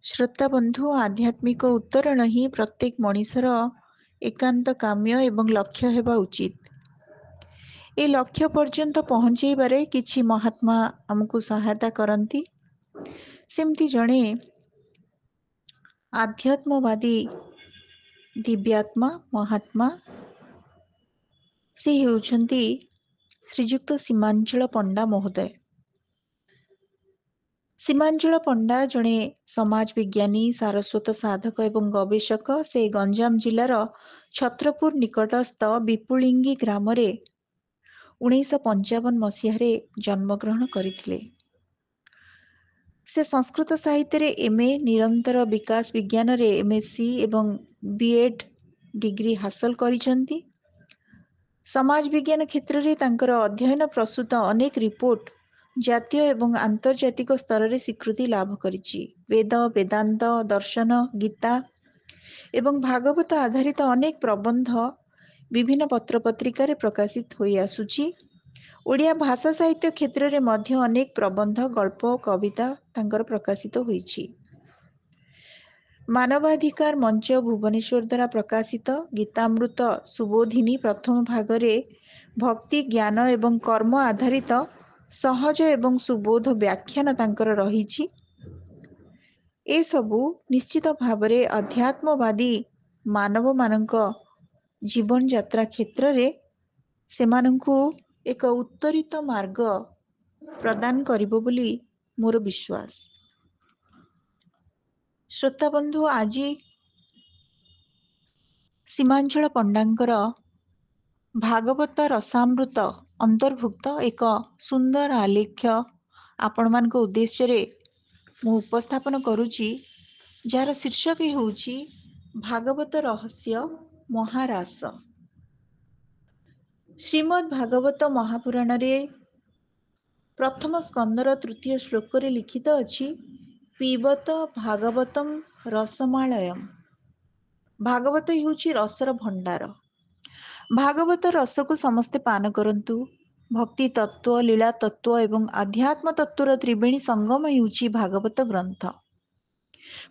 ଶ୍ରୋତା ବନ୍ଧୁ, ଆଧ୍ୟାତ୍ମିକ ଉତ୍ତରଣ ହିଁ ପ୍ରତ୍ୟେକ ମଣିଷର ଏକାନ୍ତ କାମ୍ୟ ଏବଂ ଲକ୍ଷ୍ୟ ହେବା ଉଚିତ। ଏ ଲକ୍ଷ୍ୟ ପର୍ଯ୍ୟନ୍ତ ପହଞ୍ଚାଇବାରେ କିଛି ମହାତ୍ମା ଆମକୁ ସହାୟତା କରନ୍ତି। ସେମିତି ଜଣେ ଆଧ୍ୟାତ୍ମବାଦୀ ଦିବ୍ୟାତ୍ମା ମହାତ୍ମା, ସେ ହେଉଛନ୍ତି ଶ୍ରୀଯୁକ୍ତ ସୀମାଞ୍ଚଳ ପଣ୍ଡା ମହୋଦୟ। ସୀମାଞ୍ଚଳ ପଣ୍ଡା ଜଣେ ସମାଜ ବିଜ୍ଞାନୀ, ସାରସ୍ୱତ ସାଧକ ଏବଂ ଗବେଷକ। ସେ ଗଞ୍ଜାମ ଜିଲ୍ଲାର ଛତ୍ରପୁର ନିକଟସ୍ଥ ବିପୁଳିଙ୍ଗି ଗ୍ରାମରେ 1955 ମସିହାରେ ଜନ୍ମଗ୍ରହଣ କରିଥିଲେ। ସେ ସଂସ୍କୃତ ସାହିତ୍ୟରେ MA, ନିରନ୍ତର ବିକାଶ ବିଜ୍ଞାନରେ MSc ଏବଂ B.Ed ଡିଗ୍ରୀ ହାସଲ କରିଛନ୍ତି। ସମାଜ ବିଜ୍ଞାନ କ୍ଷେତ୍ରରେ ତାଙ୍କର ଅଧ୍ୟୟନ ପ୍ରସୂତ ଅନେକ ରିପୋର୍ଟ ଜାତୀୟ ଏବଂ ଆନ୍ତର୍ଜାତିକ ସ୍ତରରେ ସ୍ୱୀକୃତି ଲାଭ କରିଛି। ବେଦ, ବେଦାନ୍ତ, ଦର୍ଶନ, ଗୀତା ଏବଂ ଭାଗବତ ଆଧାରିତ ଅନେକ ପ୍ରବନ୍ଧ ବିଭିନ୍ନ ପତ୍ରପତ୍ରିକାରେ ପ୍ରକାଶିତ ହୋଇ ଆସୁଛି। ଓଡ଼ିଆ ଭାଷା ସାହିତ୍ୟ କ୍ଷେତ୍ରରେ ମଧ୍ୟ ଅନେକ ପ୍ରବନ୍ଧ, ଗଳ୍ପ, କବିତା ତାଙ୍କର ପ୍ରକାଶିତ ହୋଇଛି। ମାନବାଧିକାର ମଞ୍ଚ ଭୁବନେଶ୍ୱର ଦ୍ୱାରା ପ୍ରକାଶିତ ଗୀତାମୃତ ସୁବୋଧିନୀ ପ୍ରଥମ ଭାଗରେ ଭକ୍ତି, ଜ୍ଞାନ ଏବଂ କର୍ମ ଆଧାରିତ ସହଜ ଏବଂ ସୁବୋଧ ବ୍ୟାଖ୍ୟାନ ତାଙ୍କର ରହିଛି। ଏସବୁ ନିଶ୍ଚିତ ଭାବରେ ଅଧ୍ୟାତ୍ମବାଦୀ ମାନବମାନଙ୍କ ଜୀବନଯାତ୍ରା କ୍ଷେତ୍ରରେ ସେମାନଙ୍କୁ ଏକ ଉତ୍ତରିତ ମାର୍ଗ ପ୍ରଦାନ କରିବ ବୋଲି ମୋର ବିଶ୍ୱାସ। ଶ୍ରୋତା ବନ୍ଧୁ, ଆଜି ସୀମାଞ୍ଚଳ ପଣ୍ଡାଙ୍କର ଭାଗବତ ରସାମୃତ ଅନ୍ତର୍ଭୁକ୍ତ ଏକ ସୁନ୍ଦର ଆଲେଖ୍ୟ ଆପଣମାନଙ୍କ ଉଦ୍ଦେଶ୍ୟରେ ମୁଁ ଉପସ୍ଥାପନ କରୁଛି, ଯାହାର ଶୀର୍ଷକ ହେଉଛି ଭାଗବତ ରହସ୍ୟ ମହାରାସ। ଶ୍ରୀମଦ୍ ଭାଗବତ ମହାପୁରାଣରେ ପ୍ରଥମ ସ୍କନ୍ଧର ତୃତୀୟ ଶ୍ଲୋକରେ ଲିଖିତ ଅଛି, ପିବତ ଭାଗବତମ୍ ରସମାଳୟମ୍। ଭାଗବତ ହେଉଛି ରସର ଭଣ୍ଡାର। ଭାଗବତ ରସକୁ ସମସ୍ତେ ପାନ କରନ୍ତୁ। ଭକ୍ତି ତତ୍ତ୍ୱ, ଲୀଳା ତତ୍ତ୍ୱ ଏବଂ ଆଧ୍ୟାତ୍ମ ତତ୍ତ୍ୱର ତ୍ରିବେଣୀ ସଙ୍ଗମ ହେଉଛି ଭାଗବତ ଗ୍ରନ୍ଥ।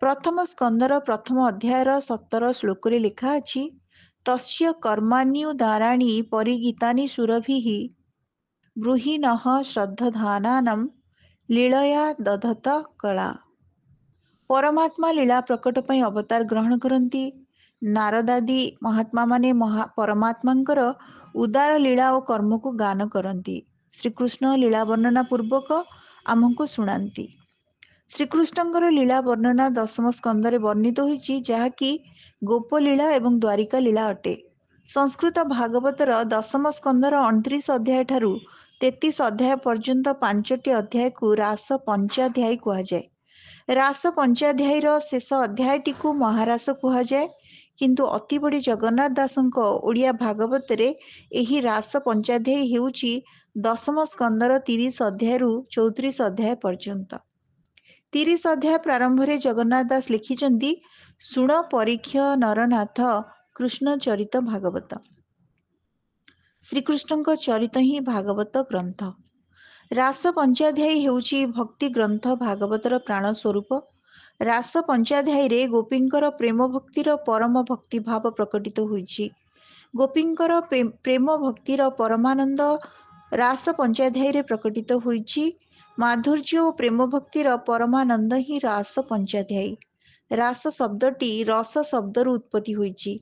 ପ୍ରଥମ ସ୍କନ୍ଧର ପ୍ରଥମ ଅଧ୍ୟାୟର 17 ଶ୍ଲୋକରେ ଲେଖା ଅଛି, ତସ୍ୟ କର୍ମାଣ୍ୟୁଦାରାଣୀ ପରିଗୀତାନି ସୁରଭିଃ ବ୍ରୂହିଣଃ ଶ୍ରଦ୍ଧଧାନାନାଂ ଲୀଳୟା ଦଧତ କଳା। ପରମାତ୍ମା ଲୀଳା ପ୍ରକଟ ପାଇଁ ଅବତାର ଗ୍ରହଣ କରନ୍ତି। ନାରଦାଦି ମହାତ୍ମାମାନେ ପରମାତ୍ମାଙ୍କର ଉଦାର ଲୀଳା ଓ କର୍ମକୁ ଗାନ କରନ୍ତି। ଶ୍ରୀକୃଷ୍ଣ ଲୀଳା ବର୍ଣ୍ଣନା ପୂର୍ବକ ଆମକୁ ଶୁଣାନ୍ତି। ଶ୍ରୀକୃଷ୍ଣଙ୍କର ଲୀଳା ବର୍ଣ୍ଣନା ଦଶମ ସ୍କନ୍ଧରେ ବର୍ଣ୍ଣିତ ହୋଇଛି, ଯାହାକି ଗୋପଲୀଳା ଏବଂ ଦ୍ୱାରିକା ଲୀଳା ଅଟେ। ସଂସ୍କୃତ ଭାଗବତର ଦଶମ ସ୍କନ୍ଧର 29 ଅଧ୍ୟାୟ ଠାରୁ 33 ଅଧ୍ୟାୟ ପର୍ଯ୍ୟନ୍ତ 5ଟି ଅଧ୍ୟାୟକୁ ରାସ ପଞ୍ଚାଧ୍ୟାୟୀ କୁହାଯାଏ। ରାସ ପଞ୍ଚାଧ୍ୟାୟୀର ଶେଷ ଅଧ୍ୟାୟଟିକୁ ମହାରାସ କୁହାଯାଏ, କିନ୍ତୁ ଅତିବଡ଼ି ଜଗନ୍ନାଥ ଦାସଙ୍କ ଓଡ଼ିଆ ଭାଗବତରେ ଏହି ରାସ ପଞ୍ଚାଧ୍ୟାୟୀ ହେଉଛି ଦଶମ ସ୍କନ୍ଧର 30 ଅଧ୍ୟାୟରୁ 34 ଅଧ୍ୟାୟ ପର୍ଯ୍ୟନ୍ତ। 30 ଅଧ୍ୟାୟ ପ୍ରାରମ୍ଭରେ ଜଗନ୍ନାଥ ଦାସ ଲେଖିଛନ୍ତି, ଶୁଣ ପରୀକ୍ଷ ନରନାଥ କୃଷ୍ଣ ଚରିତ ଭାଗବତ। ଶ୍ରୀକୃଷ୍ଣଙ୍କ ଚରିତ ହିଁ ଭାଗବତ ଗ୍ରନ୍ଥ। ରାସ ପଞ୍ଚାଧ୍ୟାୟୀ ହେଉଛି ଭକ୍ତି ଗ୍ରନ୍ଥ ଭାଗବତର ପ୍ରାଣ ସ୍ୱରୂପ। ରାସ ପଞ୍ଚାଧ୍ୟାୟୀରେ ଗୋପୀଙ୍କର ପ୍ରେମ ଭକ୍ତିର ପରମ ଭକ୍ତି ଭାବ ପ୍ରକଟିତ ହୋଇଛି। ଗୋପୀଙ୍କର ପ୍ରେମ ଭକ୍ତିର ପରମାନନ୍ଦ ରାସ ପଞ୍ଚାଧ୍ୟାୟୀରେ ପ୍ରକଟିତ ହୋଇଛି। ମାଧୁର୍ଯ୍ୟ ଓ ପ୍ରେମ ଭକ୍ତିର ପରମାନନ୍ଦ ହିଁ ରାସ ପଞ୍ଚାଧ୍ୟାୟୀ। ରାସ ଶବ୍ଦଟି ରସ ଶବ୍ଦରୁ ଉତ୍ପତ୍ତି ହୋଇଛି।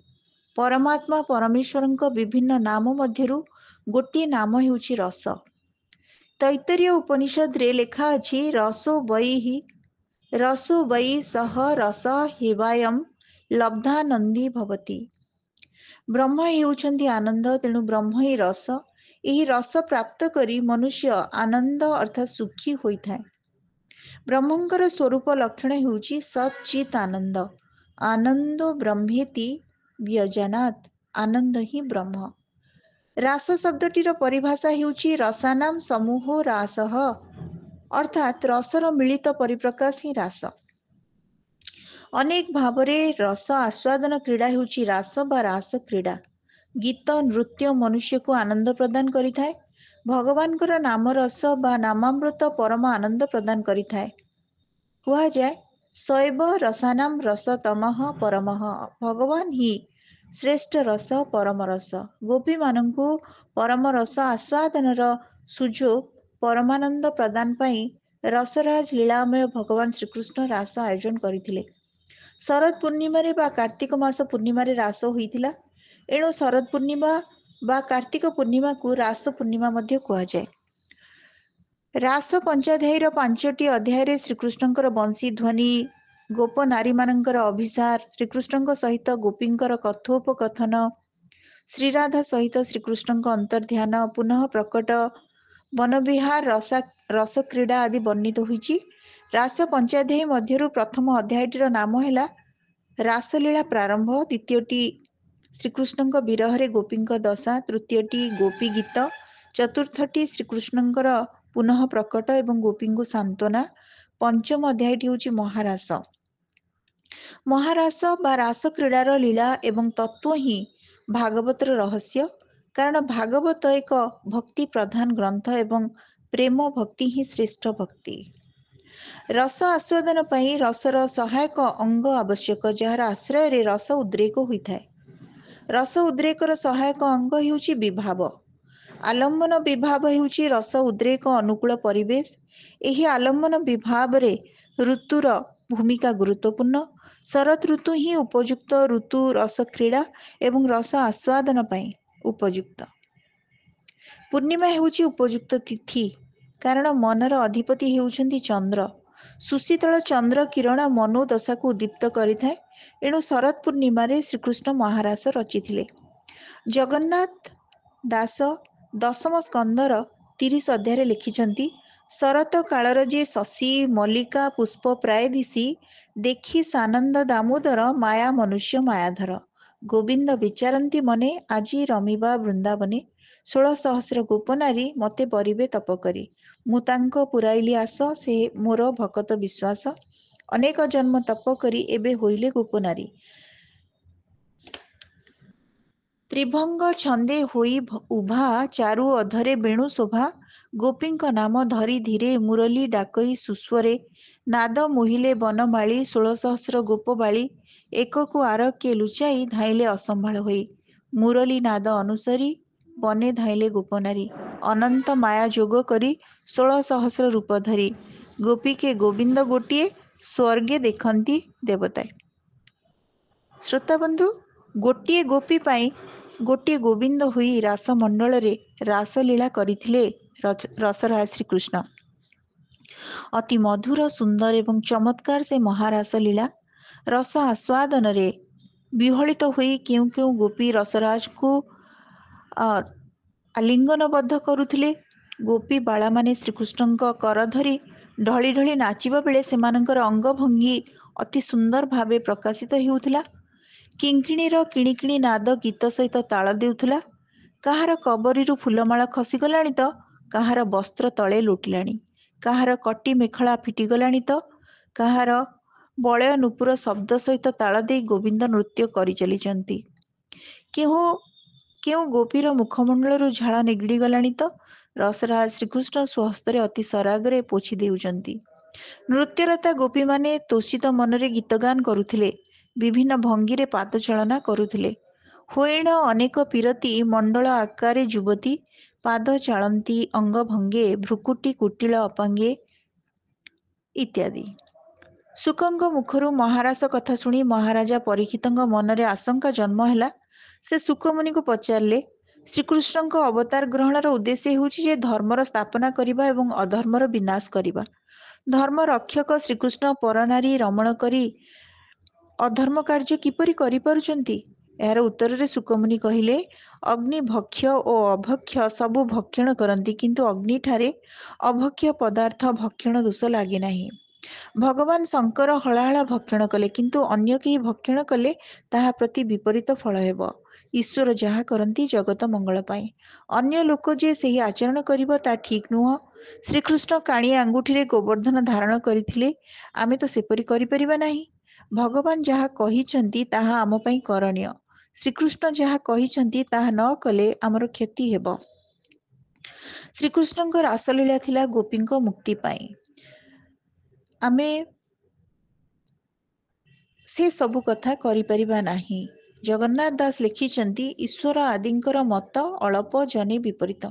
ପରମାତ୍ମା ପରମେଶ୍ୱରଙ୍କ ବିଭିନ୍ନ ନାମ ମଧ୍ୟରୁ ଗୋଟିଏ ନାମ ହେଉଛି ରସ। ତୈତ୍ତରୀୟ ଉପନିଷଦରେ ଲେଖା ଅଛି, ରସୋ ବୈ ସହ ରସ ହେବାୟମ୍ ଲବ୍ଧାନନ୍ଦୀ ଭବତି। ବ୍ରହ୍ମ ହେଉଛନ୍ତି ଆନନ୍ଦ, ତେଣୁ ବ୍ରହ୍ମ ହିଁ ରସ। ଏହି ରସ ପ୍ରାପ୍ତ କରି ମନୁଷ୍ୟ ଆନନ୍ଦ ଅର୍ଥାତ୍ ସୁଖୀ ହୋଇଥାଏ। ବ୍ରହ୍ମଙ୍କର ସ୍ୱରୂପ ଲକ୍ଷଣ ହେଉଛି ସତ୍ ଚିତ୍ ଆନନ୍ଦ। ଆନନ୍ଦୋ ବ୍ରହ୍ମେତି ବ୍ୟଜାନାତ୍। ଆନନ୍ଦ ହିଁ ବ୍ରହ୍ମ। ରାସ ଶବ୍ଦଟିର ପରିଭାଷା ହେଉଛି ରସାନାମ୍ ସମୂହୋ ରାସଃ, ଅର୍ଥାତ୍ ରସର ମିଳିତ ପରିପ୍ରକାଶ ହିଁ ରାସ। ଅନେକ ଭାବରେ ରସ ଆସ୍ୱାଦନ କ୍ରୀଡ଼ା ହେଉଛି ରାସ ବା ରାସ କ୍ରୀଡ଼ା। ଗୀତ, ନୃତ୍ୟ ମନୁଷ୍ୟକୁ ଆନନ୍ଦ ପ୍ରଦାନ କରିଥାଏ। ଭଗବାନଙ୍କର ନାମ ରସ ବା ନାମାମୃତ ପରମ ଆନନ୍ଦ ପ୍ରଦାନ କରିଥାଏ। କୁହାଯାଏ, ଶୈବ ରସାନାମ୍ ରସତମଃ ପରମଃ। ଭଗବାନ ହିଁ ଶ୍ରେଷ୍ଠ ରସ, ପରମ ରସ। ଗୋପୀମାନଙ୍କୁ ପରମ ରସ ଆସ୍ୱାଦନର ସୁଯୋଗ, ପରମାନନ୍ଦ ପ୍ରଦାନ ପାଇଁ ରସରାଜ ଲୀଳାମୟ ଭଗବାନ ଶ୍ରୀକୃଷ୍ଣ ରାସ ଆୟୋଜନ କରିଥିଲେ। ଶରଦ ପୂର୍ଣ୍ଣିମାରେ ବା କାର୍ତ୍ତିକ ମାସ ପୂର୍ଣ୍ଣିମାରେ ରାସ ହୋଇଥିଲା। ଏଣୁ ଶରଦ ପୂର୍ଣ୍ଣିମା ବା କାର୍ତ୍ତିକ ପୂର୍ଣ୍ଣିମାକୁ ରାସ ପୂର୍ଣ୍ଣିମା ମଧ୍ୟ କୁହାଯାଏ। ରାସ ପଞ୍ଚାଧ୍ୟାୟୀର 5ଟି ଅଧ୍ୟାୟରେ ଶ୍ରୀକୃଷ୍ଣଙ୍କର ବଂଶୀ ଧ୍ୱନି, ଗୋପ ନାରୀମାନଙ୍କର ଅଭିସାର, ଶ୍ରୀକୃଷ୍ଣଙ୍କ ସହିତ ଗୋପୀଙ୍କର କଥୋପକଥନ, ଶ୍ରୀରାଧା ସହିତ ଶ୍ରୀକୃଷ୍ଣଙ୍କ ଅନ୍ତର୍ଧ୍ୟାନ, ପୁନଃ ପ୍ରକଟ, ବନବିହାର, ରସକ୍ରୀଡ଼ା ଆଦି ବର୍ଣ୍ଣିତ ହୋଇଛି। ରାସ ପଞ୍ଚାଧ୍ୟାୟୀ ମଧ୍ୟରୁ ପ୍ରଥମ ଅଧ୍ୟାୟଟିର ନାମ ହେଲା ରାସଲୀଳା ପ୍ରାରମ୍ଭ, ଦ୍ୱିତୀୟଟି ଶ୍ରୀକୃଷ୍ଣଙ୍କ ବିରହରେ ଗୋପୀଙ୍କ ଦଶା, ତୃତୀୟଟି ଗୋପୀ ଗୀତ, ଚତୁର୍ଥଟି ଶ୍ରୀକୃଷ୍ଣଙ୍କର ପୁନଃ ପ୍ରକଟ ଏବଂ ଗୋପୀଙ୍କୁ ସାନ୍ତ୍ୱନା, ପଞ୍ଚମ ଅଧ୍ୟାୟଟି ହେଉଛି ମହାରାସ। ମହାରାସ ବା ରାସ କ୍ରୀଡ଼ାର ଲୀଳା ଏବଂ ତତ୍ତ୍ୱ ହିଁ ଭାଗବତର ରହସ୍ୟ। କାରଣ ଭାଗବତ ଏକ ଭକ୍ତି ପ୍ରଧାନ ଗ୍ରନ୍ଥ ଏବଂ ପ୍ରେମ ଭକ୍ତି ହିଁ ଶ୍ରେଷ୍ଠ ଭକ୍ତି। ରସ ଆସ୍ୱାଦନ ପାଇଁ ରସର ସହାୟକ ଅଙ୍ଗ ଆବଶ୍ୟକ, ଯାହାର ଆଶ୍ରୟରେ ରସ ଉଦ୍ରେକ ହୋଇଥାଏ। ରସ ଉଦ୍ରେକର ସହାୟକ ଅଙ୍ଗ ହେଉଛି ବିଭାବ। ଆଲମ୍ବନ ବିଭାବ ହେଉଛି ରସ ଉଦ୍ରେକ ଅନୁକୂଳ ପରିବେଶ। ଏହି ଆଲମ୍ବନ ବିଭାବରେ ଋତୁର ଭୂମିକା ଗୁରୁତ୍ୱପୂର୍ଣ୍ଣ। ଶରତ ଋତୁ ହିଁ ଉପଯୁକ୍ତ ଋତୁ ରସ କ୍ରୀଡ଼ା ଏବଂ ରସ ଆସ୍ୱାଦନ ପାଇଁ ଉପଯୁକ୍ତ। ପୂର୍ଣ୍ଣିମା ହେଉଛି ଉପଯୁକ୍ତ ତିଥି, କାରଣ ମନର ଅଧିପତି ହେଉଛନ୍ତି ଚନ୍ଦ୍ର। ସୁଶୀତଳ ଚନ୍ଦ୍ର କିରଣ ମନୋଦଶାକୁ ଉଦ୍ଦୀପ୍ତ କରିଥାଏ। ଏଣୁ ଶରତ ପୂର୍ଣ୍ଣିମାରେ ଶ୍ରୀକୃଷ୍ଣ ମହାରାସ ରଚିଥିଲେ। ଜଗନ୍ନାଥ ଦାସ ଦଶମ ସ୍କନ୍ଧର 30 ଅଧ୍ୟାୟରେ ଲେଖିଛନ୍ତି, ଶରତ କାଳର ଯେ ଶଶୀ ମଲ୍ଲିକା ପୁଷ୍ପ ପ୍ରାୟ ଦିଶି, ଦେଖି ସାନନ୍ଦ ଦାମୋଦର ମାୟା ମନୁଷ୍ୟ ମାୟାଧର। ଗୋବିନ୍ଦ ବିଚାରନ୍ତି ମନେ, ଆଜି ରମିବା ବୃନ୍ଦାବନେ। 16,000 ଗୋପନାରୀ ମତେ ବରିବେ ତପ କରି। ମୁଁ ତାଙ୍କ ପୁରାଇଲି ଆସ, ସେ ମୋର ଭକତ ବିଶ୍ୱାସ। ଅନେକ ଜନ୍ମ ତପ କରି ଏବେ ହୋଇଲେ ଗୋପନାରୀ। ତ୍ରିଭଙ୍ଗ ଛନ୍ଦେ ହୋଇ ଉଭା, ଚାରୁ ଅଧରେ ବେଣୁ ଶୋଭା। ଗୋପୀଙ୍କ ନାମ ଧରି ଧୀରେ, ମୁରଲୀ ଡାକଇ ସୁସ୍ୱରେ। ନାଦ ମୋହିଲେ ବନମାଳୀ, 16,000 ଗୋପବାଳୀ। ଏକକୁ ଆର କେ ଲୁଚାଇ, ଧାଇଁଲେ ଅସମ୍ଭାଳ ହୋଇ। ମୁରଲୀ ନାଦ ଅନୁସରି, ବନେ ଧାଇଁଲେ ଗୋପନାରୀ। ଅନନ୍ତ ମାୟା ଯୋଗ କରି, 16,000 ରୂପ ଧରି। ଗୋପୀକେ ଗୋବିନ୍ଦ ଗୋଟିଏ, ସ୍ୱର୍ଗେ ଦେଖନ୍ତି ଦେବତାଏ। ଶ୍ରୋତାବନ୍ଧୁ, ଗୋଟିଏ ଗୋପୀ ପାଇଁ ଗୋଟିଏ ଗୋବିନ୍ଦ ହୋଇ ରାସମଣ୍ଡଳରେ ରାସଲୀଳା କରିଥିଲେ ରସରାଜ ଶ୍ରୀକୃଷ୍ଣ। ଅତି ମଧୁର, ସୁନ୍ଦର ଏବଂ ଚମତ୍କାର ସେ ମହାରାସ ଲୀଳା। ରସ ଆସ୍ୱାଦନରେ ବିହଳିତ ହୋଇ କେଉଁ କେଉଁ ଗୋପୀ ରସରାଜକୁ ଆଲିଙ୍ଗନବଦ୍ଧ କରୁଥିଲେ। ଗୋପୀ ବାଳାମାନେ ଶ୍ରୀକୃଷ୍ଣଙ୍କ କର ଧରି ଢଳି ଢଳି ନାଚିବା ବେଳେ ସେମାନଙ୍କର ଅଙ୍ଗଭଙ୍ଗୀ ଅତି ସୁନ୍ଦର ଭାବେ ପ୍ରକାଶିତ ହେଉଥିଲା। କିଙ୍କିଣୀର କିଣିକିଣି ନାଦ ଗୀତ ସହିତ ତାଳ ଦେଉଥିଲା। କାହାର କବରୀରୁ ଫୁଲମାଳ ଖସିଗଲାଣି ତ କାହାର ବସ୍ତ୍ର ତଳେ ଲୋଟିଲାଣି। କାହାର କଟି ମେଖଳା ଫିଟିଗଲାଣି ତ କାହାର ବଳୟ ନୂପୁର ଶବ୍ଦ ସହିତ ତାଳ ଦେଇ ଗୋବିନ୍ଦ ନୃତ୍ୟ କରିଚାଲିଛନ୍ତି। କେଉଁ ଗୋପୀର ମୁଖମଣ୍ଡଳରୁ ଝାଳ ନିଗିଡ଼ି ଗଲାଣି ତ ରସରାଜ ଶ୍ରୀକୃଷ୍ଣ ସ୍ୱହସ୍ତରେ ଅତି ସରାଗରେ ପୋଛି ଦେଉଛନ୍ତି। ନୃତ୍ୟରତା ଗୋପୀମାନେ ତୋଷିତ ମନରେ ଗୀତଗାନ କରୁଥିଲେ। ବିଭିନ୍ନ ଭଙ୍ଗୀରେ ପାଦ ଚାଳନା କରୁଥିଲେ। ହୋଇଣ ଅନେକ ପୀରତି, ମଣ୍ଡଳ ଆକାରେ ଯୁବତୀ। ପାଦ ଚାଳନ୍ତି ଅଙ୍ଗ ଭଙ୍ଗେ, ଭ୍ରୁକୁଟି କୁଟିଳ ଅପାଙ୍ଗେ ଇତ୍ୟାଦି। ଶୁକଙ୍କ ମୁଖରୁ ମହାରାସ କଥା ଶୁଣି ମହାରାଜା ପରୀକ୍ଷିତଙ୍କ ମନରେ ଆଶଙ୍କା ଜନ୍ମ ହେଲା। ସେ ଶୁକମୁନିକୁ ପଚାରିଲେ, ଶ୍ରୀକୃଷ୍ଣଙ୍କ ଅବତାର ଗ୍ରହଣର ଉଦ୍ଦେଶ୍ୟ ହେଉଛି ଯେ ଧର୍ମର ସ୍ଥାପନା କରିବା ଏବଂ ଅଧର୍ମର ବିନାଶ କରିବା। ଧର୍ମ ରକ୍ଷକ ଶ୍ରୀକୃଷ୍ଣ ପରନାରୀ ରମଣ କରି ଅଧର୍ମ କାର୍ଯ୍ୟ କିପରି କରିପାରୁଛନ୍ତି? ଏହାର ଉତ୍ତରରେ ଶୁକମୁନି କହିଲେ, ଅଗ୍ନି ଭକ୍ଷ୍ୟ ଓ ଅଭକ୍ଷ୍ୟ ସବୁ ଭକ୍ଷଣ କରନ୍ତି, କିନ୍ତୁ ଅଗ୍ନିଠାରେ ଅଭକ୍ଷ୍ୟ ପଦାର୍ଥ ଭକ୍ଷଣ ଦୋଷ ଲାଗେ ନାହିଁ। ଭଗବାନ ଶଙ୍କର ହଳାହଳା ଭକ୍ଷଣ କଲେ, କିନ୍ତୁ ଅନ୍ୟ କେହି ଭକ୍ଷଣ କଲେ ତାହା ପ୍ରତି ବିପରୀତ ଫଳ ହେବ। ଈଶ୍ୱର ଯାହା କରନ୍ତି ଜଗତ ମଙ୍ଗଳ ପାଇଁ। ଅନ୍ୟ ଲୋକ ଯେ ସେହି ଆଚରଣ କରିବ ତା ଠିକ୍ ନୁହଁ। ଶ୍ରୀକୃଷ୍ଣ କାଣିଆ ଆଙ୍ଗୁଠିରେ ଗୋବର୍ଦ୍ଧନ ଧାରଣ କରିଥିଲେ, ଆମେ ତ ସେପରି କରିପାରିବା ନାହିଁ। ଭଗବାନ ଯାହା କହିଛନ୍ତି ତାହା ଆମ ପାଇଁ କରଣୀୟ। ଶ୍ରୀକୃଷ୍ଣ ଯାହା କହିଛନ୍ତି ତାହା ନ କଲେ ଆମର କ୍ଷତି ହେବ। ଶ୍ରୀକୃଷ୍ଣଙ୍କ ରାସଲୀଳା ଥିଲା ଗୋପୀଙ୍କ ମୁକ୍ତି ପାଇଁ। ଆମେ ସେ ସବୁ କଥା କରିପାରିବା ନାହିଁ। ଜଗନ୍ନାଥ ଦାସ ଲେଖିଛନ୍ତି, ଈଶ୍ୱର ଆଦିଙ୍କର ମତ ଅଳପ ଜନେ ବିପରୀତ।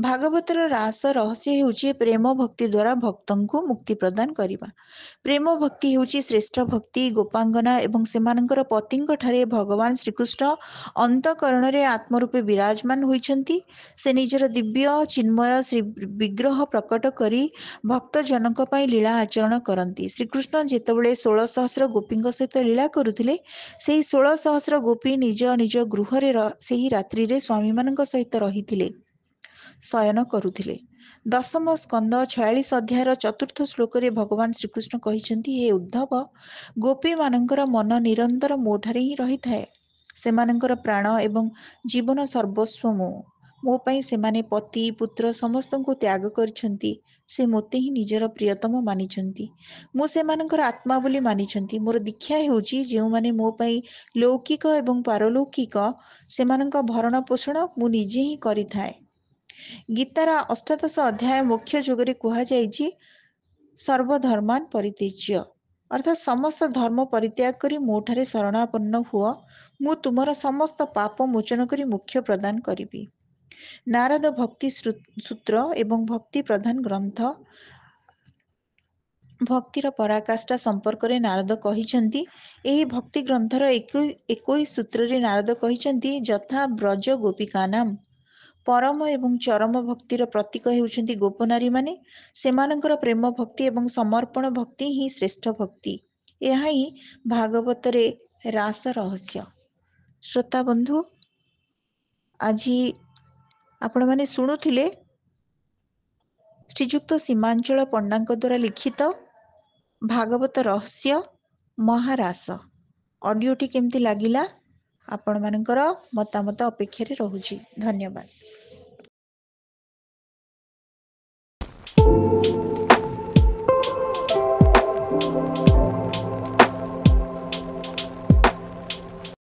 ଭାଗବତର ରାସ ରହସ୍ୟ ହେଉଛି ପ୍ରେମ ଭକ୍ତି ଦ୍ୱାରା ଭକ୍ତଙ୍କୁ ମୁକ୍ତି ପ୍ରଦାନ କରିବା। ପ୍ରେମ ଭକ୍ତି ହେଉଛି ଶ୍ରେଷ୍ଠ ଭକ୍ତି। ଗୋପାଙ୍ଗନା ଏବଂ ସେମାନଙ୍କର ପତିଙ୍କ ଠାରେ ଭଗବାନ ଶ୍ରୀକୃଷ୍ଣ ଅନ୍ତଃକରଣରେ ଆତ୍ମରୂପେ ବିରାଜମାନ ହୋଇଛନ୍ତି। ସେ ନିଜର ଦିବ୍ୟ ଚିନ୍ମୟ ଶ୍ରୀ ବିଗ୍ରହ ପ୍ରକଟ କରି ଭକ୍ତଜନଙ୍କ ପାଇଁ ଲୀଳା ଆଚରଣ କରନ୍ତି। ଶ୍ରୀକୃଷ୍ଣ ଯେତେବେଳେ 16,000 ଗୋପୀଙ୍କ ସହିତ ଲୀଳା କରୁଥିଲେ, ସେହି 16,000 ଗୋପୀ ନିଜ ନିଜ ଗୃହରେ ସେହି ରାତ୍ରିରେ ସ୍ୱାମୀମାନଙ୍କ ସହିତ ରହିଥିଲେ, ଶୟନ କରୁଥିଲେ। ଦଶମ ସ୍କନ୍ଦ 46 ଅଧ୍ୟାୟର 4ର୍ଥ ଶ୍ଲୋକରେ ଭଗବାନ ଶ୍ରୀକୃଷ୍ଣ କହିଛନ୍ତି, ହେ ଉଦ୍ଧବ, ଗୋପୀମାନଙ୍କର ମନ ନିରନ୍ତର ମୋ ଠାରେ ହିଁ ରହିଥାଏ। ସେମାନଙ୍କର ପ୍ରାଣ ଏବଂ ଜୀବନ ସର୍ବସ୍ୱ ମୁଁ। ମୋ ପାଇଁ ସେମାନେ ପତି ପୁତ୍ର ସମସ୍ତଙ୍କୁ ତ୍ୟାଗ କରିଛନ୍ତି। ସେ ମୋତେ ହିଁ ନିଜର ପ୍ରିୟତମ ମାନିଛନ୍ତି। ମୁଁ ସେମାନଙ୍କର ଆତ୍ମା ବୋଲି ମାନିଛନ୍ତି। ମୋର ଦୀକ୍ଷା ହେଉଛି, ଯେଉଁମାନେ ମୋ ପାଇଁ ଲୌକିକ ଏବଂ ପାରଲୌକିକ, ସେମାନଙ୍କ ଭରଣ ପୋଷଣ ମୁଁ ନିଜେ ହିଁ କରିଥାଏ। ଗୀତାର 18 ଅଧ୍ୟାୟ ମୁଖ୍ୟ ଯୋଗରେ କୁହାଯାଇଛି, ସର୍ବଧର୍ମାନ୍ ପରିତ୍ୟଜ୍ୟ, ଅର୍ଥାତ୍ ସମସ୍ତ ଧର୍ମ ପରିତ୍ୟାଗ କରି ମୋ ଠାରେ ଶରଣାପନ୍ନ ହୁଅ। ମୁଁ ତୁମର ସମସ୍ତ ପାପ ମୋଚନ କରି ମୋକ୍ଷ ପ୍ରଦାନ କରିବି। ନାରଦ ଭକ୍ତି ସୂତ୍ର ଏବଂ ଭକ୍ତି ପ୍ରଧାନ ଗ୍ରନ୍ଥ ଭକ୍ତିର ପରାକାଷ୍ଠା ସମ୍ପର୍କରେ ନାରଦ କହିଛନ୍ତି, ଏହି ଭକ୍ତି ଗ୍ରନ୍ଥର 21 ସୂତ୍ରରେ ନାରଦ କହିଛନ୍ତି, ଯଥା ବ୍ରଜ ଗୋପିକାନାମ୍। ପରମ ଏବଂ ଚରମ ଭକ୍ତିର ପ୍ରତୀକ ହେଉଛନ୍ତି ଗୋପନାରୀମାନେ। ସେମାନଙ୍କର ପ୍ରେମ ଭକ୍ତି ଏବଂ ସମର୍ପଣ ଭକ୍ତି ହିଁ ଶ୍ରେଷ୍ଠ ଭକ୍ତି। ଏହା ହିଁ ଭାଗବତରେ ରାସ ରହସ୍ୟ। ଶ୍ରୋତା ବନ୍ଧୁ, ଆଜି ଆପଣମାନେ ଶୁଣୁଥିଲେ ଶ୍ରୀଯୁକ୍ତ ସୀମାଞ୍ଚଳ ପଣ୍ଡାଙ୍କ ଦ୍ୱାରା ଲିଖିତ ଭାଗବତ ରହସ୍ୟ ମହାରାସ। ଅଡିଓଟି କେମିତି ଲାଗିଲା? ଆପଣମାନଙ୍କର ମତାମତ ଅପେକ୍ଷାରେ ରହୁଛି। ଧନ୍ୟବାଦ।